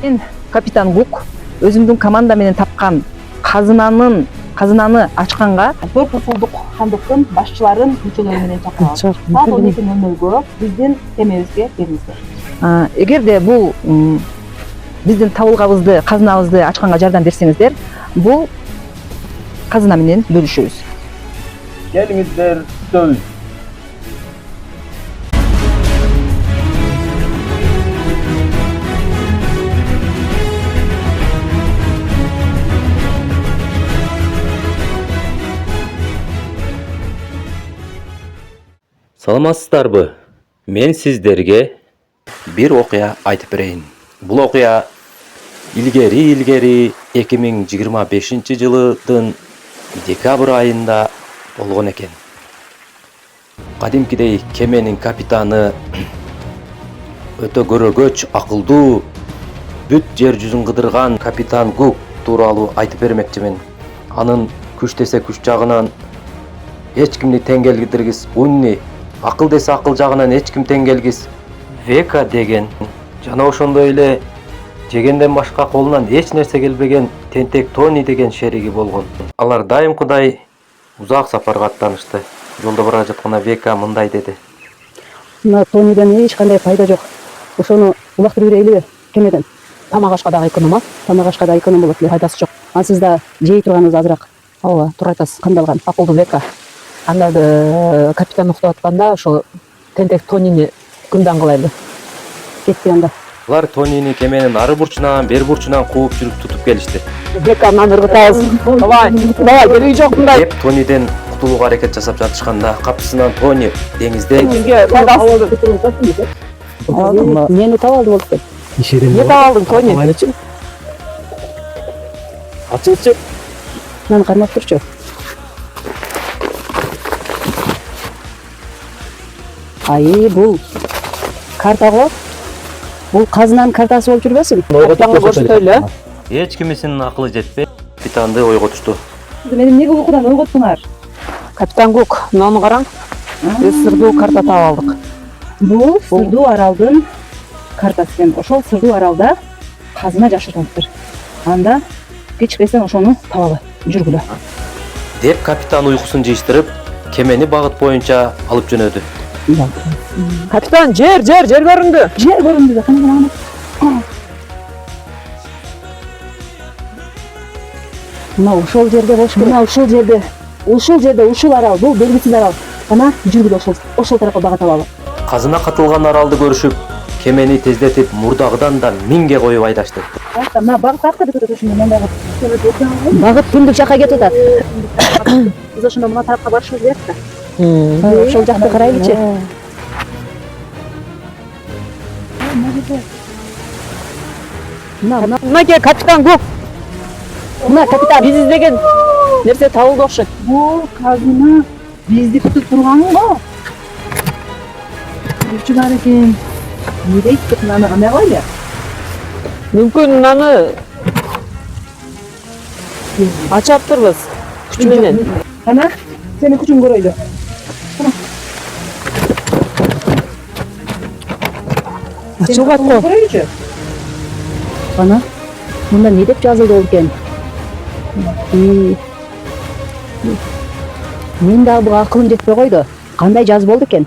Мен капитан Гук өзүмдүн команда менен тапкан казынаны ачканга 4 ушулдук хандыктын башчыларын мүчөлөрү менен чакырабыз. Саат 12:00 биздин кемебизге келиңиздер. Эгерде бул биздин табылганыбызды, казынабызды ачканга жардам берсеңиздер, бул казына менен бөлүшөбүз. Келиңиздер, күтөбүз. Саламатсыздарбы? Мен сиздерге бир окуя айтып берейин. Бул окуя илгери 2025 жылдын декабрь айында болгон экен. Кадимкидей кеменин капитаны өтө көрөгөч, акылдуу, бүт жер жүзүн кыдырган капитан Гук тууралуу айтып бермекчимин. Анын күч десе күч жагынан эч кимди тең келтиргис, унни акыл десе акыл жагынан эч ким тең келгис. Века деген жана ошондой эле жегенден башка колунан эч нерсе келбеген тентек Тони деген шериги болгон. Алар дайымкыдай узак сапарга аттанышты. Жолдо бара жатканда Века мындай деди. Мына Тониден эч кандай пайда жок. Ошону улактырып берейлиби кемеден? Тамак ашка дагы эконом, тамак ашка да эконом болот эле, пайдасы жок. Сиз да жей турганыңыз азыраак. Ооба, туура айтасыз. Кандалган Акылдуу Века. Анда капитан уктап атканда ошо тентек Тонини күндөн кылайлы. Кетти анда. Алар Тонини кеменин ары бурчунан, бери бурчунан кууп жүрүп тутуп келишти. Века маны ыргытабыз. Давай, кереги жок мындай. Деп Тониден кутулууга аракет жасап жатышканда капысынан Тони деңизде Бизге пайдасы. Мени таап алды болуп. Не таап алдың, Тони? Ачылчы. Мени кармап турчу. Бул карта го. Бул казынанын картасы болуп жүрбөсүн? Капитанга көрсөтөлү. эч кимисинин акылы жетпей капитанды ойготушту. Мени эмнеге uykudan ойготтуңар? Капитан Гук, мынаны караң. Биз сырдуу карта таап алдык. Бул сырдуу аралдын картасы экен. Ошол сырдуу аралда казына жашырылыптыр. Анда кечикпестен ошону табалы, жүргүлө. Деп капитан уйкусун жыйыштырып, кемени багыт боюнча алып жөнөдү. Капитан, жер көрүндү. Жер көрүндү да, кана. Мына ошол жерде болуш керек. Мына ушул жерде, ушул арал, бул белгисиз арал. Кана жүргүлө ошол тарапка багыт алалы. Казына катылган аралды көрүшүп, кемени тездетип, мурдагыдан да миңге коюп айдашты. Мына багыт аркы деп өтөшүн мындай Багыт түндүк жакка кетип атат. Биз ошондо мына тарапка барышыбыз керек да. Ошол жакты карайлычы. Мына капитан Гук. Мына капитан Биз издеген нерсе табылды окшойт. Бул казына бизди күтүп турган го. Күчү бар экен. Не дейт мынаны кандай кылайлы? Мүмкүн мынаны ачаптырбыз күч менен. Кана, сени күчүң көрөйлү. Ачылбайт го. Көрөйүчү. Кана, мында не деп жазылды экен? Мен дагы буга акылым жетпей койду. Кандай жазып болду экен?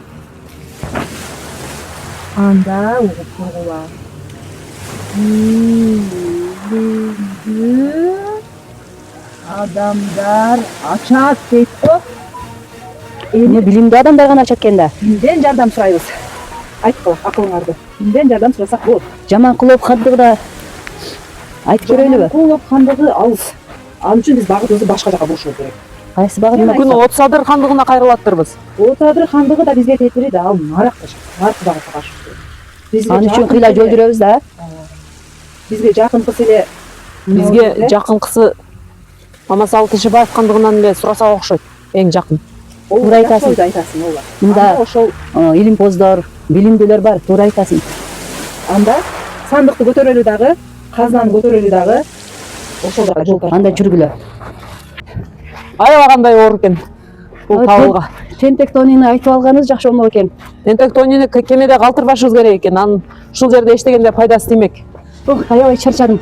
Анда угуп тургула. Адамдар ачат дейт го. Эми билимдүү адамдар гана ачат экен да. Кимден жардам сурайбыз? Айткыла акылыңарды. Кимден жардам сурасак болот? Жаманкулов хандыгы да айтып көрөйлүбү? Жаманкулов хандыгы алыс. Ал үчүн биз багытыбызды башка жака бурушубуз керек. Кайсы багыт? Мүмкүн Отсадыр хандыгына кайрылаттырбыз. Отадыр хандыгы да бизге тетири да, ал наракта багытка каршы. Ал үчүн кыйла жол жүрөбүз да. Бизге жакынкысы эле Бизге жакынкысы Мамасалы Тышыбаев хандыгынан эле сурасак окшойт. Эң жакын. Туура айтасың. Ооба. Мында ошол илимпоздор, билимдүүлөр бар, туура айтасың. анда сандыкты көтөрөлү дагы, казнаны көтөрөлү дагы ошол жака жол тартып. Анда жүргүлө. Аябай кандай оор экен бул табылга. Тентек Тонини айтып алганыңыз жакшы болмок экен. Тентек Тонини кемеде калтырбашыбыз керек экен. Анын ушул жерде иштегенде пайдасы тиймек. Ох, аябай чарчадым.